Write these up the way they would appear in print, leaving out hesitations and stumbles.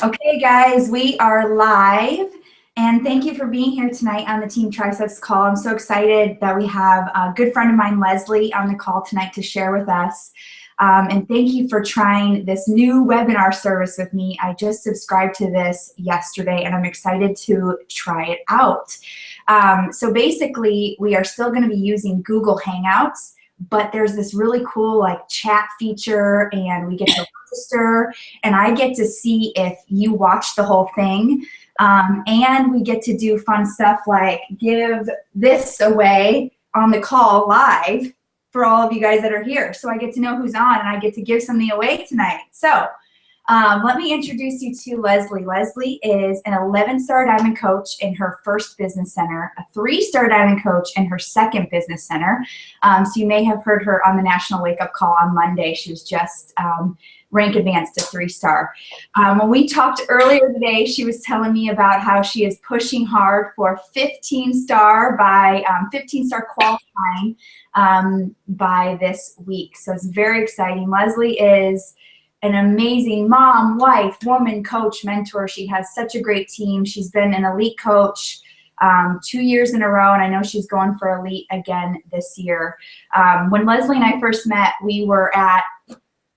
Okay, guys, we are live, and thank you for being here tonight on the Team Triceps call. I'm so excited that we have a good friend of mine, Leslie, on the call tonight to share with us. And thank you for trying this new webinar service with me. I just subscribed to this yesterday, and I'm excited to try it out. So basically, we are still going to be using Google Hangouts, but there's this really cool like chat feature, and we get to register, and I get to see if you watch the whole thing. And we get to do fun stuff like give this away on the call live for all of you guys that are here. So I get to know who's on, and I get to give something away tonight. So let me introduce you to Leslie. Leslie is an 11-star diamond coach in her first business center, a 3-star diamond coach in her second business center. So you may have heard her on the National Wake Up Call on Monday. She was just rank advanced to 3-star. When we talked earlier today, she was telling me about how she is pushing hard for 15-star by 15-star qualifying by this week. So it's very exciting. Leslie is an amazing mom, wife, woman, coach, mentor. She has such a great team. She's been an elite coach 2 years in a row, and I know she's going for elite again this year. When Leslie and I first met, we were at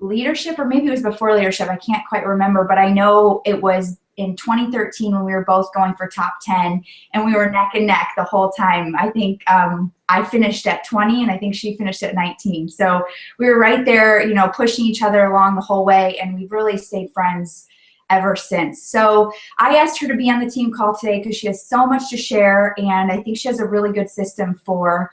leadership, or maybe it was before leadership. I can't quite remember, but I know it was in 2013 when we were both going for top 10, and we were neck and neck the whole time. I think I finished at 20, and I think she finished at 19. So we were right there, you know, pushing each other along the whole way, and we've really stayed friends ever since. So I asked her to be on the team call today because she has so much to share, and I think she has a really good system for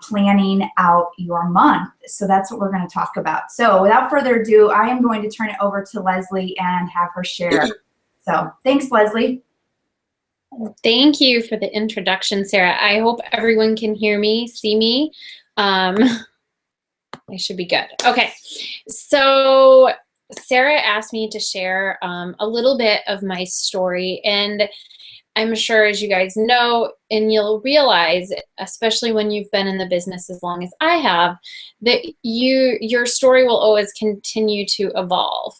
planning out your month. So that's what we're going to talk about. So without further ado, I am going to turn it over to Leslie and have her share. So thanks, Leslie. Thank you for the introduction, Sarah. I hope everyone can hear me, see me. I should be good. Okay, so Sarah asked me to share a little bit of my story, and I'm sure, as you guys know, and you'll realize, especially when you've been in the business as long as I have, that your story will always continue to evolve.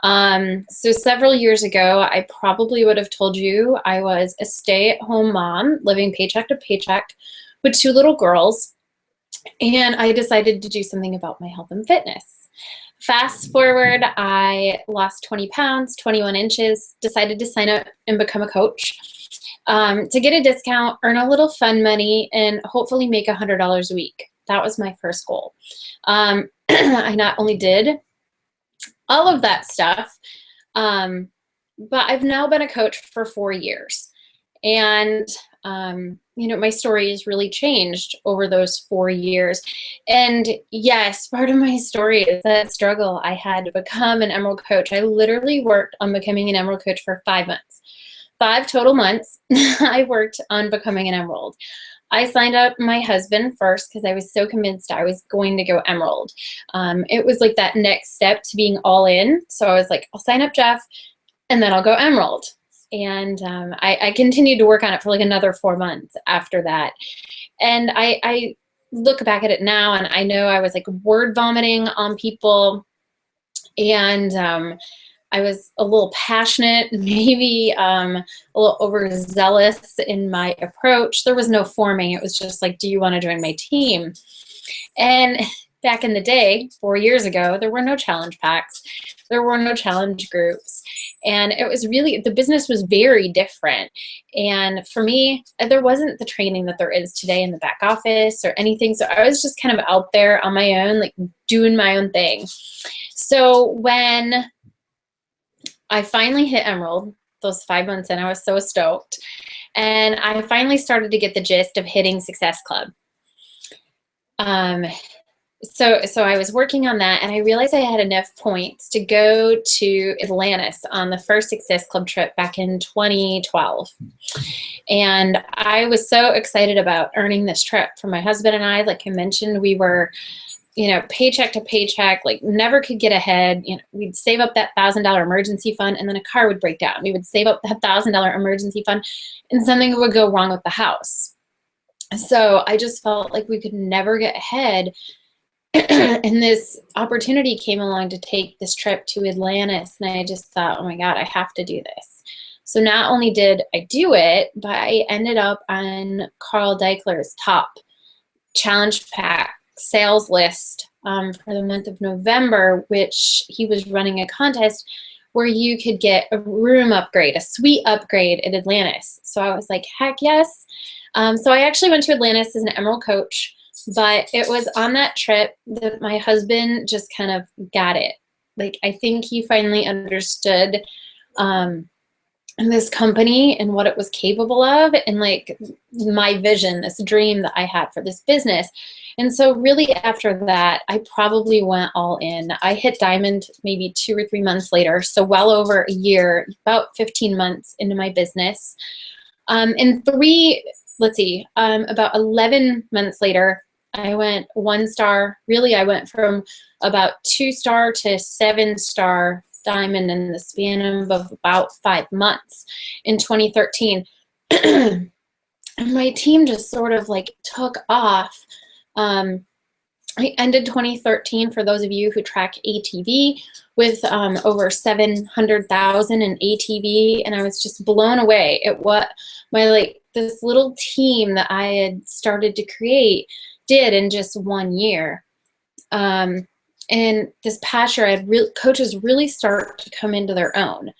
So several years ago, I probably would have told you I was a stay-at-home mom living paycheck to paycheck with 2 little girls, and I decided to do something about my health and fitness. Fast forward, I lost 20 pounds, 21 inches, decided to sign up and become a coach to get a discount, earn a little fun money, and hopefully make $100 a week. That was my first goal. I not only did all of that stuff, but I've now been a coach for 4 years. And, you know, my story has really changed over those 4 years. And yes, part of my story is that struggle I had to become an Emerald coach. I literally worked on becoming an Emerald coach for 5 months. 5 total months I worked on becoming an Emerald. I signed up my husband first because I was so convinced I was going to go Emerald. It was like that next step to being all in. So I was like, I'll sign up Jeff, and then I'll go Emerald. And I continued to work on it for like another 4 months after that. And I look back at it now, and I know I was like word vomiting on people, and I was a little passionate, maybe a little overzealous in my approach. There was no forming. It was just like, do you want to join my team? And back in the day, 4 years ago, there were no challenge packs. There were no challenge groups. And it was really, the business was very different. And for me, there wasn't the training that there is today in the back office or anything. So I was just kind of out there on my own, like doing my own thing. So when I finally hit Emerald, those 5 months in, I was so stoked. And I finally started to get the gist of hitting Success Club. So I was working on that, and I realized I had enough points to go to Atlantis on the first Success Club trip back in 2012. And I was so excited about earning this trip for my husband and I. Like I mentioned, we were, you know, paycheck to paycheck, like never could get ahead. You know, we'd save up that $1,000 emergency fund, and then a car would break down. We would save up that $1,000 emergency fund, and something would go wrong with the house. So I just felt like we could never get ahead and this opportunity came along to take this trip to Atlantis, and I just thought, oh my God, I have to do this. So not only did I do it, but I ended up on Carl Deichler's top challenge pack sales list for the month of November, which he was running a contest where you could get a room upgrade, a suite upgrade at Atlantis. So I was like, heck yes. So I actually went to Atlantis as an Emerald coach, but it was on that trip that my husband just kind of got it. Like, I think he finally understood this company and what it was capable of, and like my vision, this dream that I had for this business. And so really after that, I probably went all in. I hit diamond maybe 2 or 3 months later, so well over a year, about 15 months into my business. And about 11 months later, I went 1-star. Really, I went from about 2-star to 7-star diamond in the span of about 5 months in 2013. And my team just sort of like took off. I ended 2013, for those of you who track ATV, with over 700,000 in ATV, and I was just blown away at what this little team that I had started to create did in just 1 year. And this past year, coaches really start to come into their own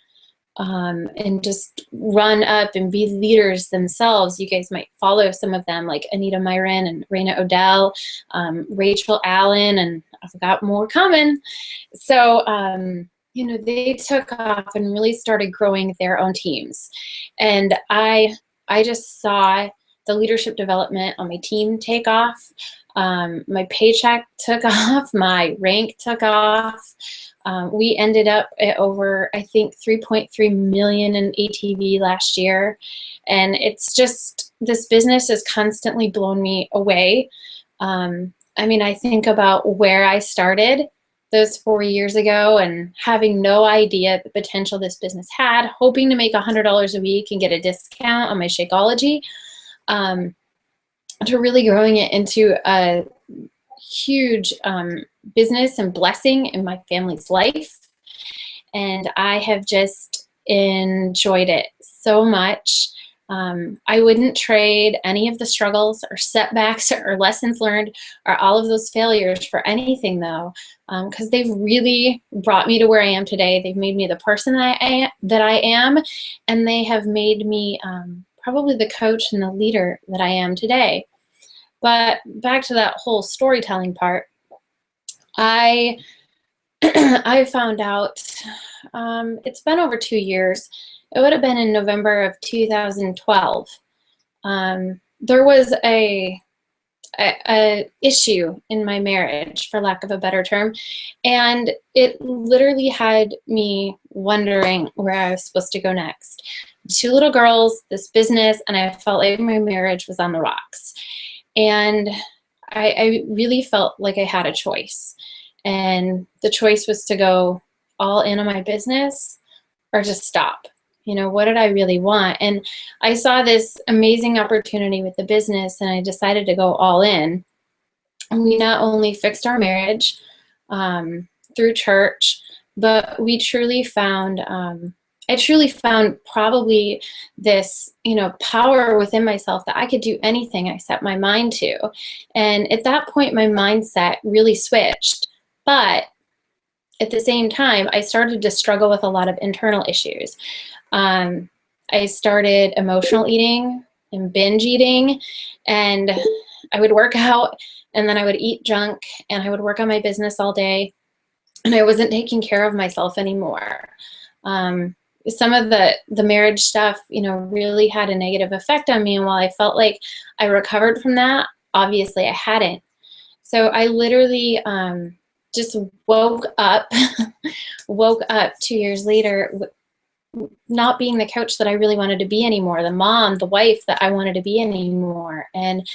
and just run up and be leaders themselves. You guys might follow some of them, like Anita Myron and Raina Odell, Rachel Allen, and I've got more coming. So, they took off and really started growing their own teams. And I just saw the leadership development on my team take off. My paycheck took off, my rank took off. We ended up at over, I think, 3.3 million in ATV last year. And it's just, this business has constantly blown me away. I think about where I started those 4 years ago and having no idea the potential this business had, hoping to make $100 a week and get a discount on my Shakeology, to really growing it into a huge business and blessing in my family's life. And I have just enjoyed it so much. I wouldn't trade any of the struggles or setbacks or lessons learned or all of those failures for anything, though, because they've really brought me to where I am today. They've made me the person that I am, and they have made me probably the coach and the leader that I am today. But back to that whole storytelling part, I found out, it's been over 2 years. It would have been in November of 2012. There was a issue in my marriage, for lack of a better term, and it literally had me wondering where I was supposed to go next. 2 little girls, this business, and I felt like my marriage was on the rocks. And I really felt like I had a choice. And the choice was to go all in on my business or just stop. What did I really want? And I saw this amazing opportunity with the business, and I decided to go all in. And we not only fixed our marriage through church, but we truly found, I truly found probably this, power within myself that I could do anything I set my mind to. And at that point, my mindset really switched. But at the same time, I started to struggle with a lot of internal issues. I started emotional eating and binge eating, and I would work out, and then I would eat junk, and I would work on my business all day, and I wasn't taking care of myself anymore. Some of the marriage stuff, really had a negative effect on me. And while I felt like I recovered from that, obviously I hadn't. So I literally just woke up 2 years later, not being the coach that I really wanted to be anymore, the mom, the wife that I wanted to be anymore. And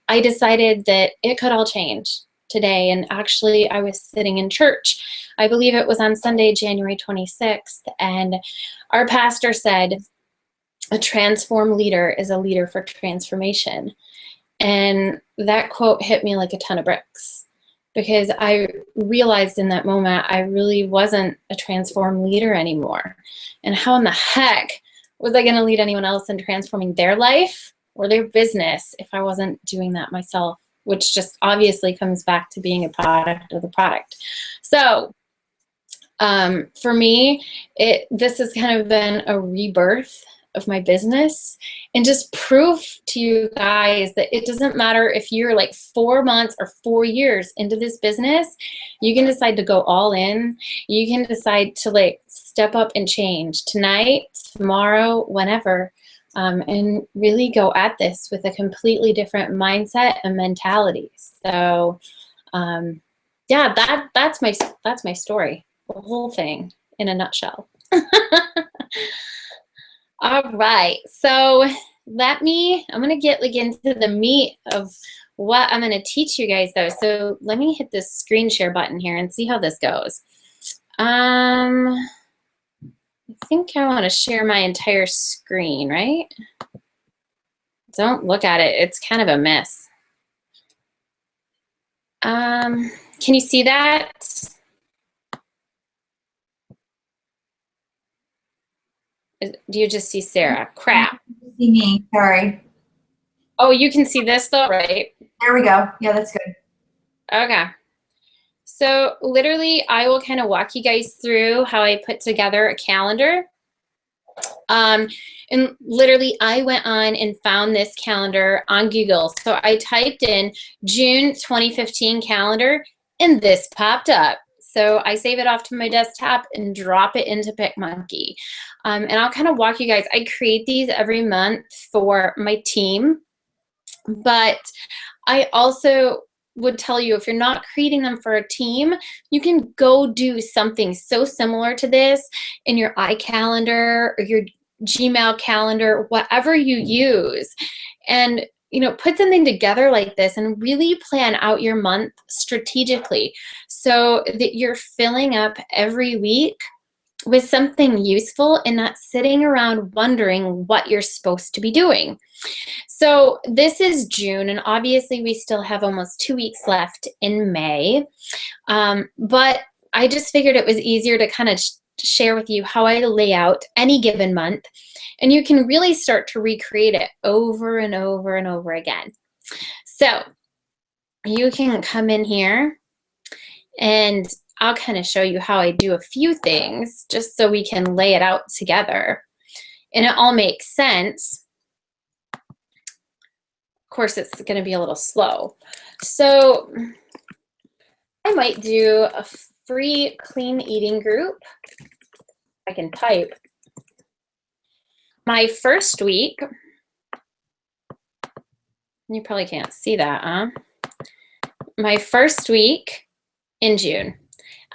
I decided that it could all change today. And actually, I was sitting in church. I believe it was on Sunday, January 26th. And our pastor said, a transformed leader is a leader for transformation. And that quote hit me like a ton of bricks. because I realized in that moment I really wasn't a transformed leader anymore. And how in the heck was I going to lead anyone else in transforming their life or their business if I wasn't doing that myself, which just obviously comes back to being a product of the product. So for me, this has kind of been a rebirth of my business, and just proof to you guys that it doesn't matter if you're like 4 months or 4 years into this business. You can decide to go all in. You can decide to like step up and change tonight, tomorrow, whenever, and really go at this with a completely different mindset and mentality. So yeah, that's my story, the whole thing in a nutshell. All right, so I'm gonna get like into the meat of what I'm gonna teach you guys though. So let me hit this screen share button here and see how this goes. I think I wanna share my entire screen, right? Don't look at it, it's kind of a mess. Can you see that? Do you just see Sarah? Crap. See me, sorry. Oh, you can see this though, right? There we go. Yeah, that's good. Okay. So literally, I will kind of walk you guys through how I put together a calendar. And literally, I went on and found this calendar on Google. So I typed in June 2015 calendar, and this popped up. So I save it off to my desktop and drop it into PicMonkey. And I'll kind of walk you guys. I create these every month for my team, but I also would tell you, if you're not creating them for a team, you can go do something so similar to this in your iCalendar or your Gmail calendar, whatever you use, and put something together like this and really plan out your month strategically so that you're filling up every week with something useful and not sitting around wondering what you're supposed to be doing. So this is June, and obviously we still have almost 2 weeks left in May, but I just figured it was easier to kind of share with you how I lay out any given month, and you can really start to recreate it over and over and over again. So you can come in here and I'll kind of show you how I do a few things just so we can lay it out together and it all makes sense. Of course, it's going to be a little slow. So I might do a free clean eating group. I can type. My first week, you probably can't see that, huh? My first week in June.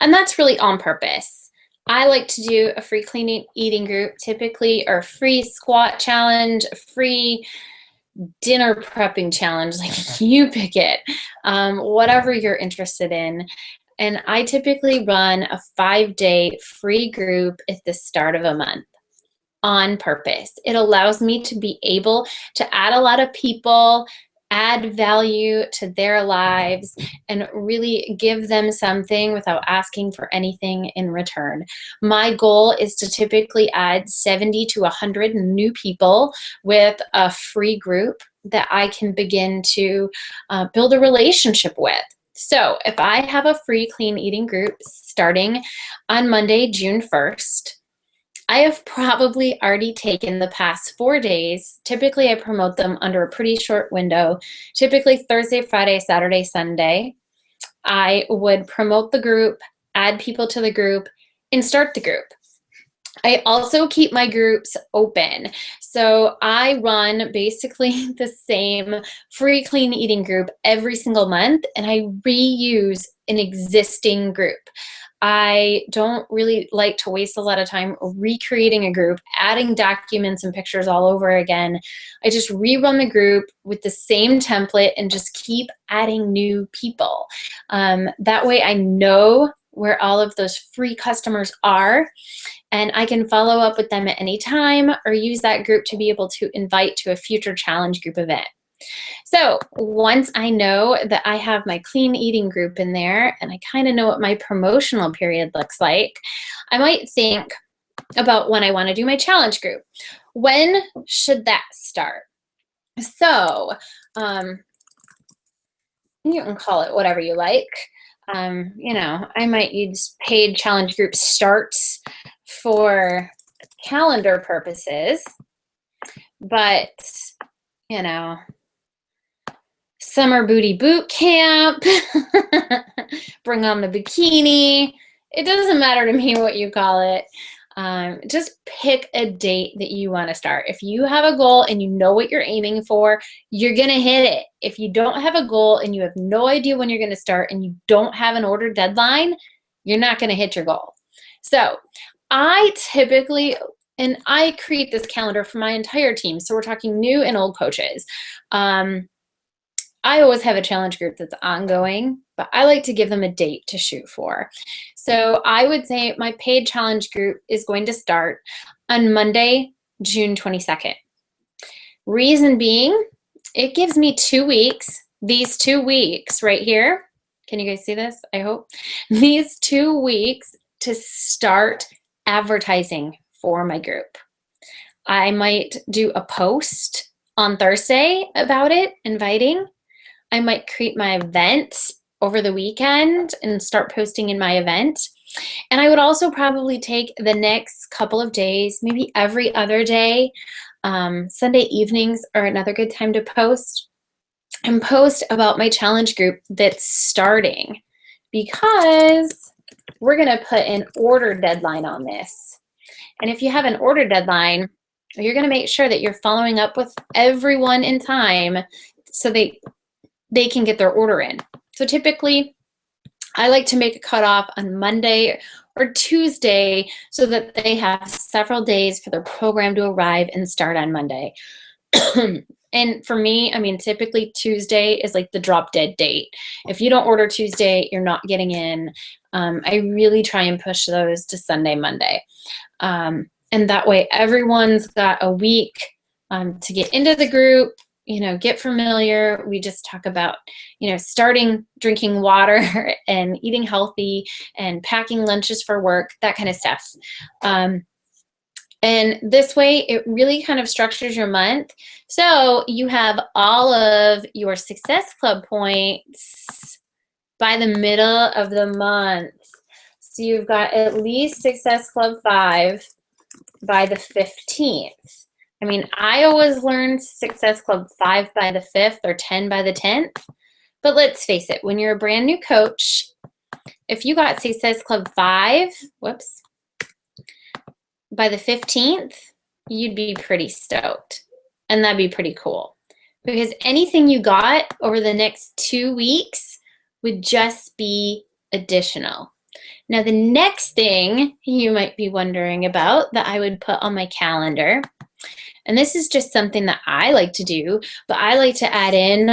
And that's really on purpose. I like to do a free clean eating group, typically, or a free squat challenge, a free dinner prepping challenge, like you pick it, whatever you're interested in. And I typically run a 5-day free group at the start of a month on purpose. It allows me to be able to add a lot of people, add value to their lives, and really give them something without asking for anything in return. My goal is to typically add 70 to 100 new people with a free group that I can begin to build a relationship with. So if I have a free clean eating group starting on Monday, June 1st, I have probably already taken the past 4 days. Typically, I promote them under a pretty short window, typically Thursday, Friday, Saturday, Sunday. I would promote the group, add people to the group, and start the group. I also keep my groups open. So I run basically the same free clean eating group every single month, and I reuse an existing group. I don't really like to waste a lot of time recreating a group, adding documents and pictures all over again. I just rerun the group with the same template and just keep adding new people. That way I know where all of those free customers are, and I can follow up with them at any time or use that group to be able to invite to a future challenge group event. So once I know that I have my clean eating group in there and I kind of know what my promotional period looks like, I might think about when I want to do my challenge group. When should that start? So you can call it whatever you like. I might use paid challenge group starts for calendar purposes, but summer booty boot camp, bring on the bikini. It doesn't matter to me what you call it. Just pick a date that you want to start. If you have a goal and you know what you're aiming for, you're going to hit it. If you don't have a goal and you have no idea when you're going to start and you don't have an order deadline, you're not going to hit your goal. So I typically, and I create this calendar for my entire team. So we're talking new and old coaches. I always have a challenge group that's ongoing, but I like to give them a date to shoot for. So I would say my paid challenge group is going to start on Monday, June 22nd. Reason being, it gives me 2 weeks, these 2 weeks right here. Can you guys see this? I hope. These 2 weeks to start advertising for my group. I might do a post on Thursday about it, inviting. I might create my event over the weekend and start posting in my event. And I would also probably take the next couple of days, maybe every other day. Sunday evenings are another good time to post, and post about my challenge group that's starting, because we're going to put an order deadline on this. And if you have an order deadline, you're going to make sure that you're following up with everyone in time so they can get their order in. So typically, I like to make a cutoff on Monday or Tuesday so that they have several days for their program to arrive and start on Monday. And for me, typically Tuesday is like the drop dead date. If you don't order Tuesday, you're not getting in. I really try and push those to Sunday, Monday. And that way everyone's got a week to get into the group, get familiar. We just talk about, starting drinking water and eating healthy and packing lunches for work, that kind of stuff. And this way, it really kind of structures your month. So you have all of your Success Club points by the middle of the month. So you've got at least Success Club 5 by the 15th. I always learned Success Club 5 by the 5th or 10 by the 10th. But let's face it, when you're a brand new coach, if you got Success Club 5, by the 15th, you'd be pretty stoked. And that'd be pretty cool. Because anything you got over the next 2 weeks would just be additional. Now, the next thing you might be wondering about that I would put on my calendar, and this is just something that I like to do, but I like to add in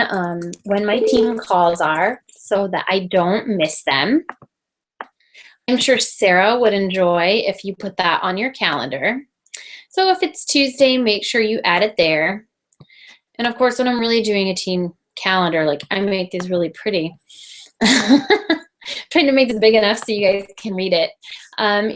when my team calls are so that I don't miss them. I'm sure Sarah would enjoy if you put that on your calendar. So if it's Tuesday, make sure you add it there. And of course, when I'm really doing a team calendar, I make these really pretty. Trying to make this big enough so you guys can read it.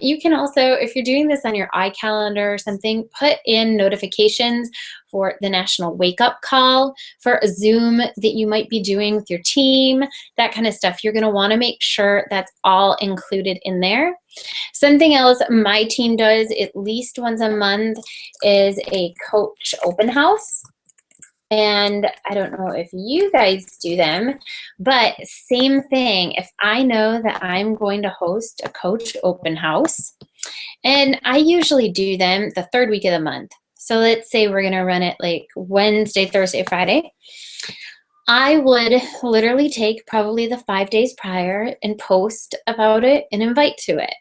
You can also, if you're doing this on your iCalendar or something, put in notifications for the National Wake Up Call, for a Zoom that you might be doing with your team, that kind of stuff. You're going to want to make sure that's all included in there. Something else my team does at least once a month is a coach open house. And I don't know if you guys do them, but same thing. If I know that I'm going to host a coach open house, and I usually do them the third week of the month. So let's say we're going to run it Wednesday, Thursday, Friday. I would literally take probably the 5 days prior and post about it and invite to it.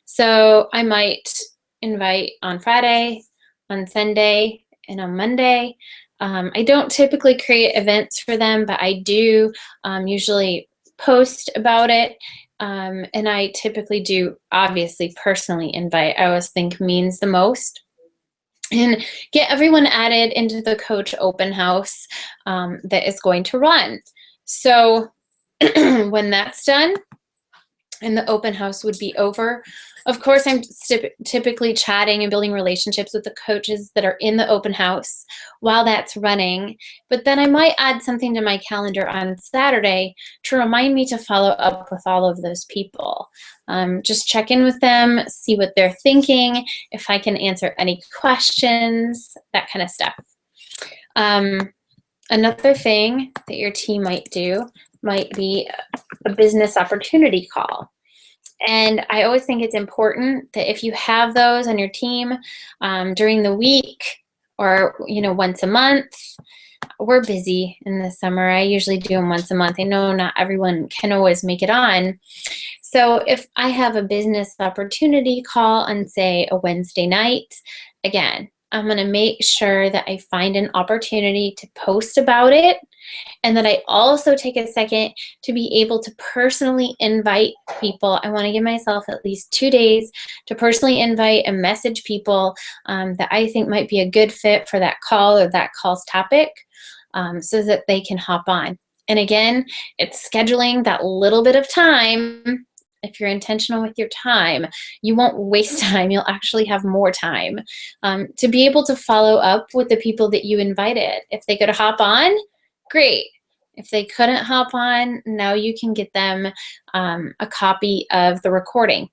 So I might invite on Friday, on Sunday, and on Monday. I don't typically create events for them, but I do usually post about it. And I typically do, obviously, personally invite. I always think means the most. and get everyone added into the coach open house that is going to run. So when that's done and the open house would be over, of course, I'm typically chatting and building relationships with the coaches that are in the open house while that's running. But then I might add something to my calendar on Saturday to remind me to follow up with all of those people. Just check in with them, see what they're thinking, if I can answer any questions, that kind of stuff. Another thing that your team might do might be a business opportunity call. And I always think it's important that if you have those on your team during the week or, once a month. We're busy in the summer. I usually do them once a month. I know not everyone can always make it on. So if I have a business opportunity call on, say, a Wednesday night, again, I'm going to make sure that I find an opportunity to post about it, and that I also take a second to be able to personally invite people. I want to give myself at least 2 days to personally invite and message people that I think might be a good fit for that call or that call's topic, so that they can hop on. And again, it's scheduling that little bit of time. If you're intentional with your time, you won't waste time. You'll actually have more time to be able to follow up with the people that you invited. If they could hop on, great. If they couldn't hop on, now you can get them a copy of the recording.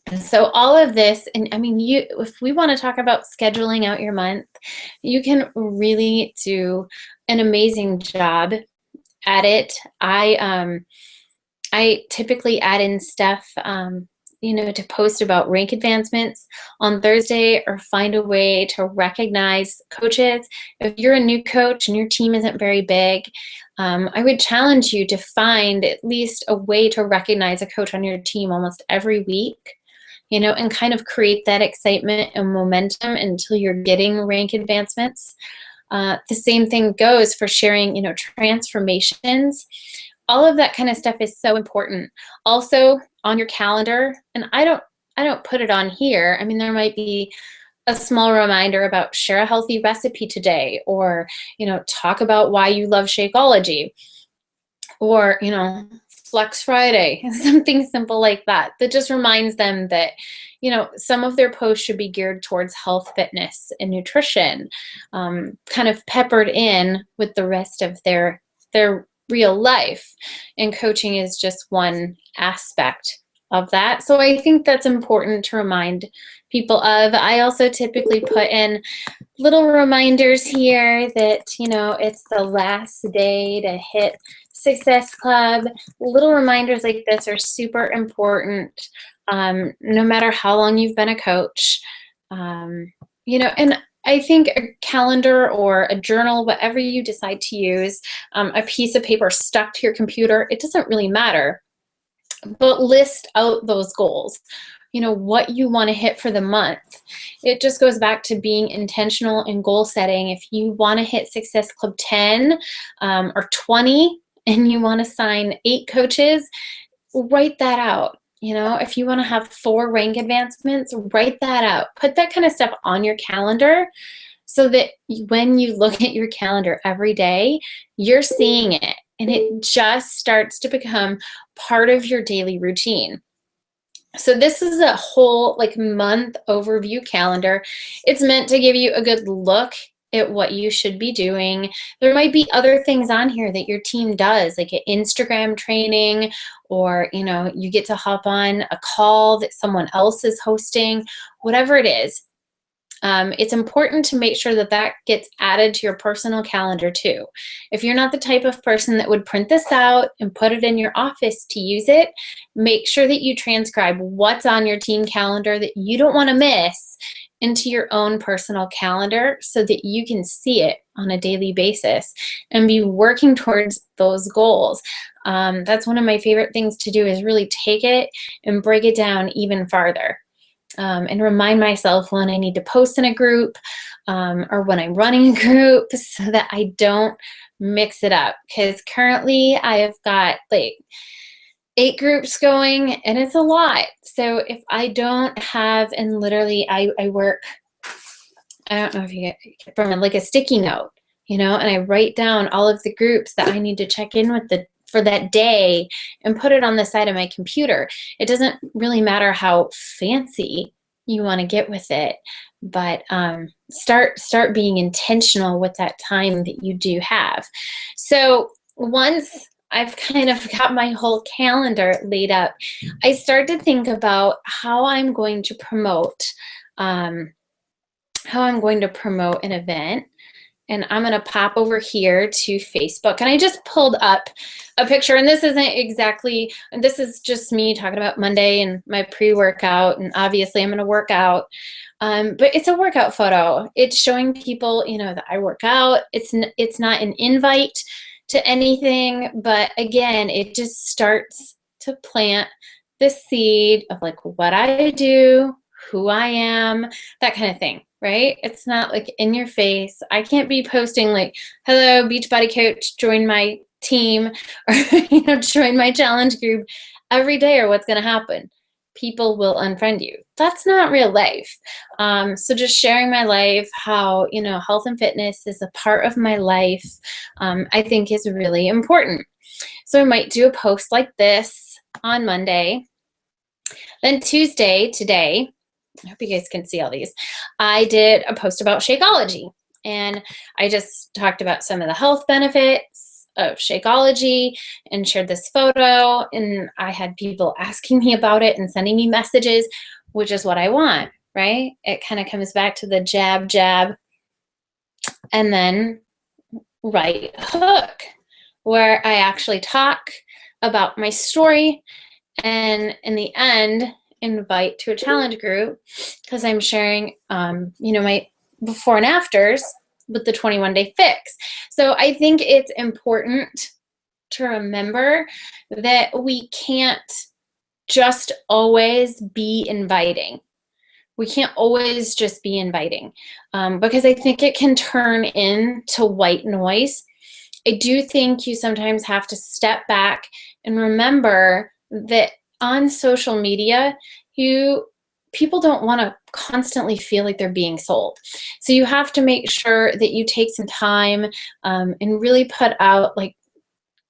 And so all of this, and I mean, if we want to talk about scheduling out your month, you can really do an amazing job at it. I typically add in stuff, to post about rank advancements on Thursday, or find a way to recognize coaches. If you're a new coach and your team isn't very big, I would challenge you to find at least a way to recognize a coach on your team almost every week, and kind of create that excitement and momentum until you're getting rank advancements. The same thing goes for sharing, transformations. All of that kind of stuff is so important. Also on your calendar, and I don't put it on here. I mean, there might be a small reminder about share a healthy recipe today, or, talk about why you love Shakeology, or, Flex Friday, something simple like that just reminds them that, some of their posts should be geared towards health, fitness, and nutrition, kind of peppered in with the rest of their real life. And coaching is just one aspect of that. So I think that's important to remind people of. I also typically put in little reminders here that, it's the last day to hit Success Club. Little reminders like this are super important, no matter how long you've been a coach. And I think a calendar or a journal, whatever you decide to use, a piece of paper stuck to your computer, it doesn't really matter. But list out those goals, what you want to hit for the month. It just goes back to being intentional and goal setting. If you want to hit Success Club 10 or 20 and you want to sign 8 coaches, write that out. If you want to have 4 rank advancements, write that out. Put that kind of stuff on your calendar so that when you look at your calendar every day, you're seeing it, and it just starts to become part of your daily routine. So this is a whole month overview calendar. It's meant to give you a good look at what you should be doing. There might be other things on here that your team does, like an Instagram training, or you get to hop on a call that someone else is hosting, whatever it is. It's important to make sure that gets added to your personal calendar too. If you're not the type of person that would print this out and put it in your office to use it, make sure that you transcribe what's on your team calendar that you don't want to miss into your own personal calendar, so that you can see it on a daily basis and be working towards those goals. That's one of my favorite things to do, is really take it and break it down even farther. And remind myself when I need to post in a group, or when I'm running a group, so that I don't mix it up. Because currently I have got 8 groups going, and it's a lot. So if I don't have, and literally I work I don't know if you get from like a sticky note, and I write down all of the groups that I need to check in with for that day and put it on the side of my computer. It doesn't really matter how fancy you want to get with it, but start being intentional with that time that you do have. So once I've kind of got my whole calendar laid up, I start to think about how I'm going to promote an event. And I'm going to pop over here to Facebook. And I just pulled up a picture. And this is just me talking about Monday and my pre-workout. And obviously I'm going to work out. But it's a workout photo. It's showing people, that I work out. It's not an invite to anything. But again, it just starts to plant the seed of like what I do, who I am, that kind of thing. Right? It's not like in your face. I can't be posting like, hello, Beachbody Coach, join my team, or, join my challenge group every day, or what's going to happen? People will unfriend you. That's not real life. So just sharing my life, how, health and fitness is a part of my life, I think is really important. So I might do a post like this on Monday. Then Tuesday, today, I hope you guys can see all these, I did a post about Shakeology, and I just talked about some of the health benefits of Shakeology and shared this photo, and I had people asking me about it and sending me messages, which is what I want, right? It kind of comes back to the jab, jab, and then right hook, where I actually talk about my story, and in the end, invite to a challenge group, because I'm sharing, my before and afters with the 21-day fix. So I think it's important to remember that we can't just always be inviting. We can't always just be inviting, because I think it can turn into white noise. I do think you sometimes have to step back and remember that on social media, people don't want to constantly feel like they're being sold. So you have to make sure that you take some time and really put out like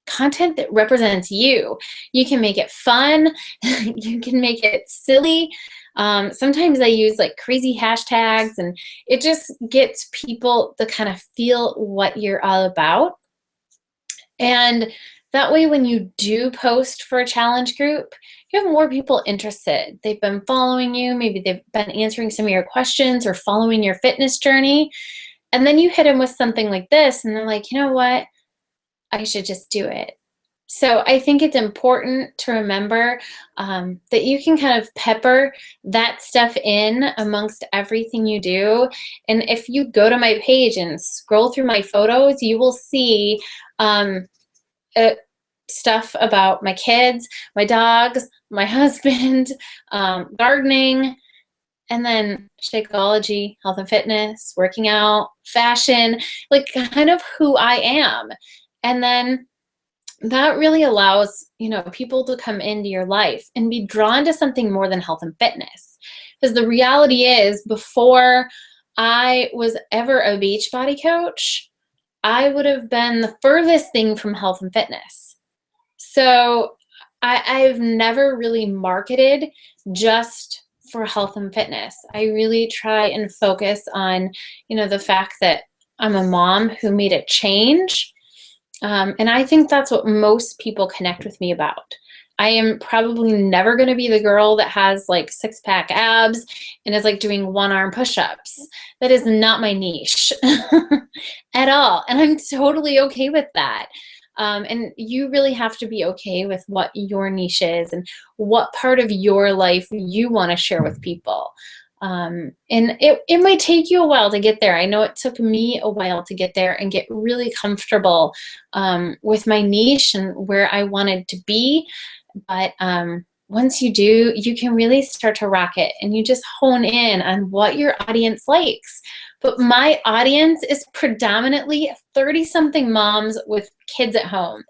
content that represents you. You can make it fun. You can make it silly. Sometimes I use like crazy hashtags, and it just gets people to kind of feel what you're all about. And that way, when you do post for a challenge group, you have more people interested. They've been following you. Maybe they've been answering some of your questions or following your fitness journey. And then you hit them with something like this, and they're like, you know what? I should just do it. So I think it's important to remember that you can kind of pepper that stuff in amongst everything you do. And if you go to my page and scroll through my photos, you will see stuff about my kids, my dogs, my husband, gardening, and then Shakeology, health and fitness, working out, fashion, like kind of who I am. And then that really allows, people to come into your life and be drawn to something more than health and fitness. Because the reality is, before I was ever a Beachbody coach, I would have been the furthest thing from health and fitness. So I've never really marketed just for health and fitness. I really try and focus on, the fact that I'm a mom who made a change. And I think that's what most people connect with me about. I am probably never going to be the girl that has like 6-pack abs and is like doing 1-arm push-ups. That is not my niche at all. And I'm totally okay with that. And you really have to be okay with what your niche is and what part of your life you want to share with people. And it might take you a while to get there. I know it took me a while to get there and get really comfortable with my niche and where I wanted to be. But once you do, you can really start to rock it, and you just hone in on what your audience likes. But my audience is predominantly 30-something moms with kids at home.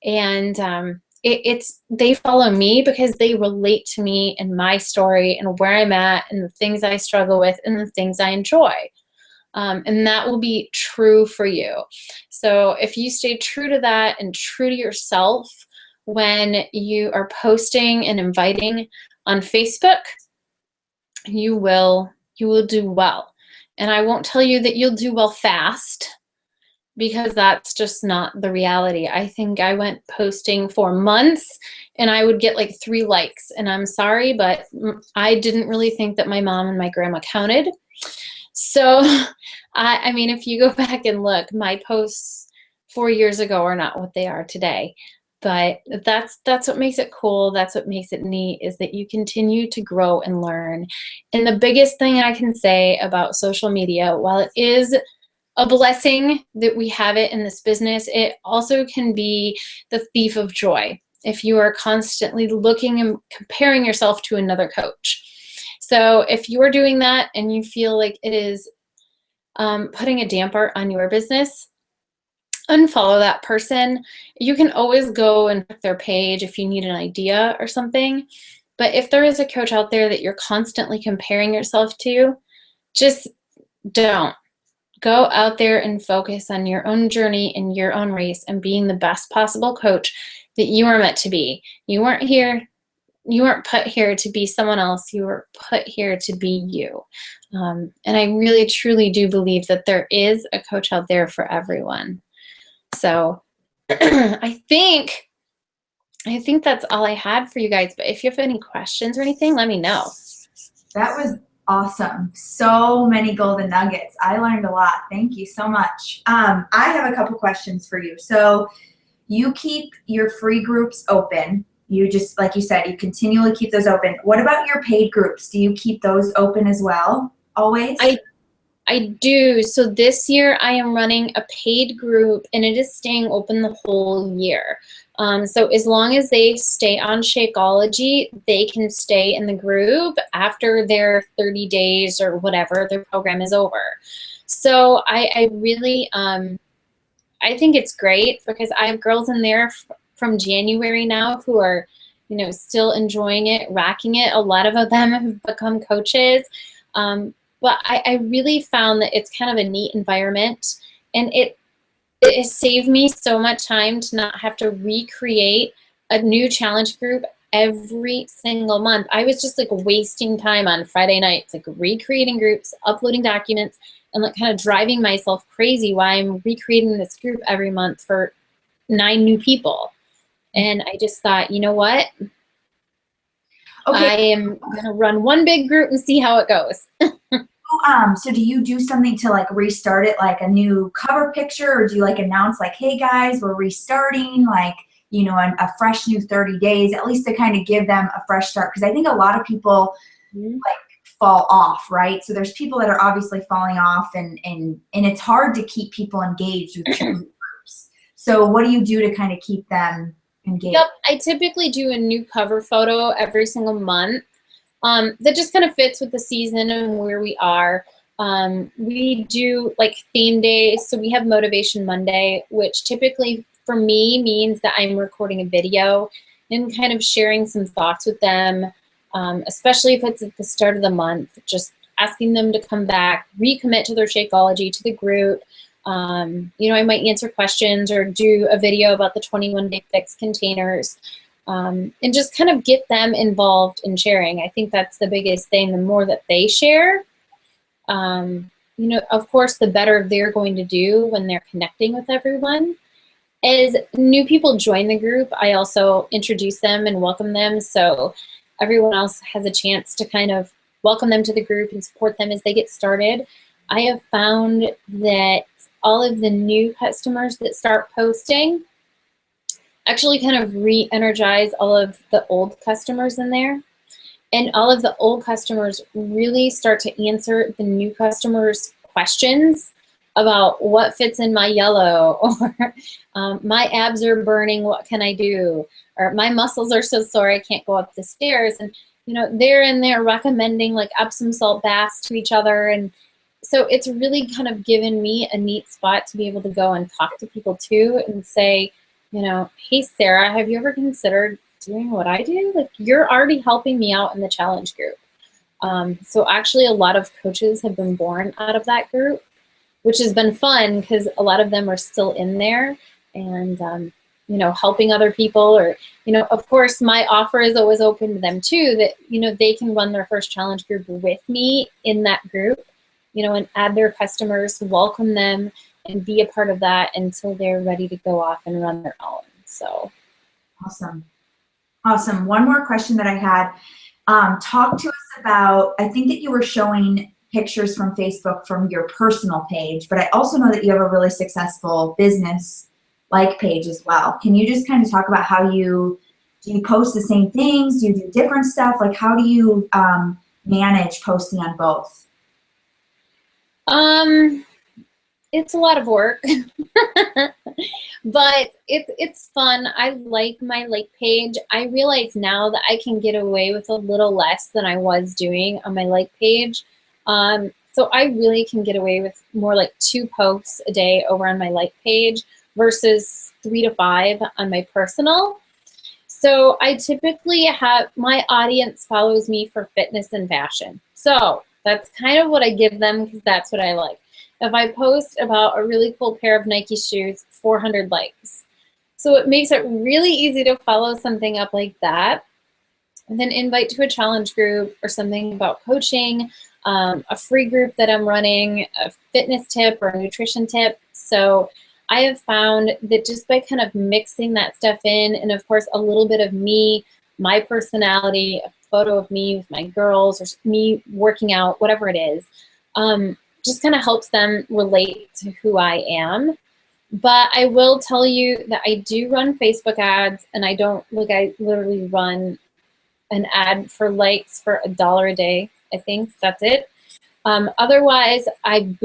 And they follow me because they relate to me and my story and where I'm at and the things I struggle with and the things I enjoy. And that will be true for you. So if you stay true to that and true to yourself when you are posting and inviting on Facebook, you will do well. And I won't tell you that you'll do well fast, because that's just not the reality. I think I went posting for months and I would get like 3 likes. And I'm sorry, but I didn't really think that my mom and my grandma counted. So, I mean, if you go back and look, my posts 4 years ago are not what they are today. But that's what makes it cool. That's what makes it neat, is that you continue to grow and learn. And the biggest thing I can say about social media, while it is a blessing that we have it in this business, it also can be the thief of joy if you are constantly looking and comparing yourself to another coach. So if you're doing that and you feel like it is putting a damper on your business, unfollow that person. You can always go and check their page if you need an idea or something. But if there is a coach out there that you're constantly comparing yourself to, just don't. Go out there and focus on your own journey and your own race and being the best possible coach that you are meant to be. You weren't put here to be someone else. You were put here to be you. And I really, truly do believe that there is a coach out there for everyone. So I think that's all I had for you guys. But if you have any questions or anything, let me know. That was awesome. So many golden nuggets. I learned a lot. Thank you so much. I have a couple questions for you. So you keep your free groups open. You just, like you said, you continually keep those open. What about your paid groups? Do you keep those open as well, always? I do. So this year I am running a paid group, and it is staying open the whole year. So as long as they stay on Shakeology, they can stay in the group after their 30 days or whatever their program is over. So I really, I think it's great, because I have girls in there from January now who are, still enjoying it, rocking it. A lot of them have become coaches. But I really found that it's kind of a neat environment, and it has saved me so much time to not have to recreate a new challenge group every single month. I was just like wasting time on Friday nights, like recreating groups, uploading documents, and like kind of driving myself crazy while I'm recreating this group every month for 9 new people. And I just thought, you know what? Okay. I am going to run one big group and see how it goes. So do you do something to like restart it, like a new cover picture, or do you like announce like, hey guys, we're restarting, like, a fresh new 30 days, at least to kind of give them a fresh start? Because I think a lot of people like fall off, right? So there's people that are obviously falling off, and it's hard to keep people engaged with groups. So what do you do to kind of keep them engaged? Yep, I typically do a new cover photo every single month. That just kind of fits with the season and where we are. We do like theme days. So we have Motivation Monday, which typically for me means that I'm recording a video and kind of sharing some thoughts with them, especially if it's at the start of the month, just asking them to come back, recommit to their Shakeology, to the group. I might answer questions or do a video about the 21-day fix containers. And just kind of get them involved in sharing. I think that's the biggest thing. The more that they share, of course, the better they're going to do when they're connecting with everyone. As new people join the group, I also introduce them and welcome them, so everyone else has a chance to kind of welcome them to the group and support them as they get started. I have found that all of the new customers that start posting actually kind of re-energize all of the old customers in there. And all of the old customers really start to answer the new customers' questions about what fits in my yellow, or my abs are burning, what can I do? Or my muscles are so sore I can't go up the stairs. And they're in there recommending like Epsom salt baths to each other. And so it's really kind of given me a neat spot to be able to go and talk to people too and say, hey, Sarah, have you ever considered doing what I do? Like, you're already helping me out in the challenge group. So actually a lot of coaches have been born out of that group. which has been fun because a lot of them are still in there and, you know, helping other people, or, you know, of course, my offer is always open to them too, that, you know, they can run their first challenge group with me in that group, you know, and add their customers, welcome them, and be a part of that until they're ready to go off and run their own. So. Awesome. Awesome. One more question that I had. Talk to us about, I think that you were showing pictures from Facebook from your personal page, but I also know that you have a really successful business like page as well. Can you just kind of talk about how do you post the same things? Do you do different stuff? Like, how do you manage posting on both? It's a lot of work, but it's fun. I like my like page. I realize now that I can get away with a little less than I was doing on my like page. So I really can get away with more like 2 posts a day over on my like page versus 3 to 5 on my personal. So I typically have, my audience follows me for fitness and fashion. So that's kind of what I give them because that's what I like. If I post about a really cool pair of Nike shoes, 400 likes. So it makes it really easy to follow something up like that, and then invite to a challenge group or something about coaching, a free group that I'm running, a fitness tip or a nutrition tip. So I have found that just by kind of mixing that stuff in, and of course a little bit of me, my personality, a photo of me with my girls, or me working out, whatever it is, just kind of helps them relate to who I am. But I will tell you that I do run Facebook ads, and I don't, like, I literally run an ad for likes for $1 a day. I think that's it. Otherwise, I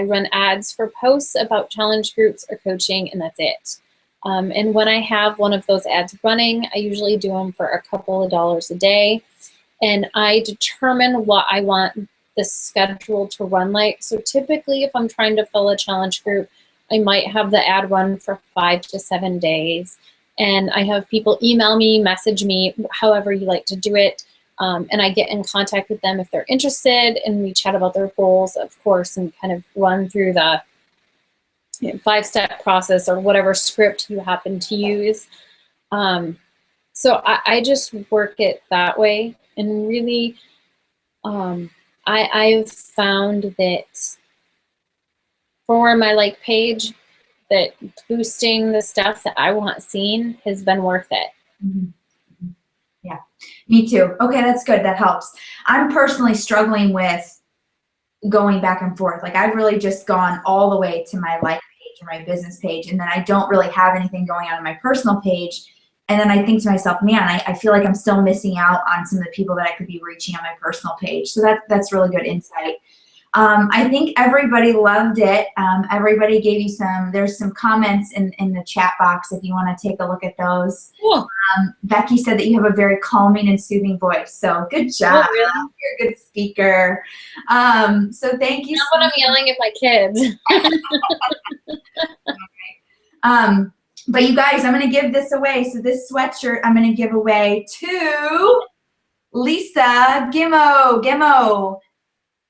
run ads for posts about challenge groups or coaching, and that's it. And when I have one of those ads running, I usually do them for a couple of dollars a day. And I determine what I want the schedule to run like. So typically, if I'm trying to fill a challenge group, I might have the ad run for 5 to 7 days. And I have people email me, message me, however you like to do it. And I get in contact with them if they're interested, and we chat about their goals, of course, and kind of run through the 5-step process or whatever script you happen to use. So I just work it that way. And really, I've found that for my like page, that boosting the stuff that I want seen has been worth it. Mm-hmm. Yeah, me too. Okay, that's good. That helps. I'm personally struggling with going back and forth. Like, I've really just gone all the way to my like page or my business page, and then I don't really have anything going on my personal page. And then I think to myself, man, I feel like I'm still missing out on some of the people that I could be reaching on my personal page. So that's really good insight. I think everybody loved it. Everybody gave you there's some comments in the chat box if you want to take a look at those. Cool. Becky said that you have a very calming and soothing voice. So good job. Oh, really? You're a good speaker. So thank you. Not when I'm yelling at my kids. But you guys, I'm going to give this away. So this sweatshirt I'm going to give away to Lisa Gimmo.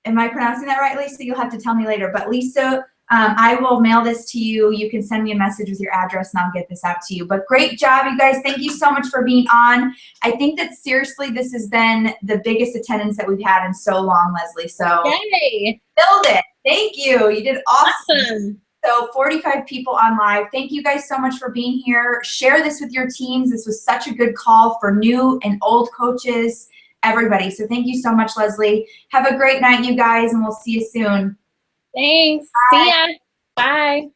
Am I pronouncing that right, Lisa? You'll have to tell me later. But Lisa, I will mail this to you. You can send me a message with your address, and I'll get this out to you. But great job, you guys. Thank you so much for being on. I think that, seriously, this has been the biggest attendance that we've had in so long, Leslie. So Yay! Filled it. Thank you. You did awesome. So 45 people on live. Thank you guys so much for being here. Share this with your teams. This was such a good call for new and old coaches, everybody. So thank you so much, Leslie. Have a great night, you guys, and we'll see you soon. Thanks. Bye. See ya. Bye.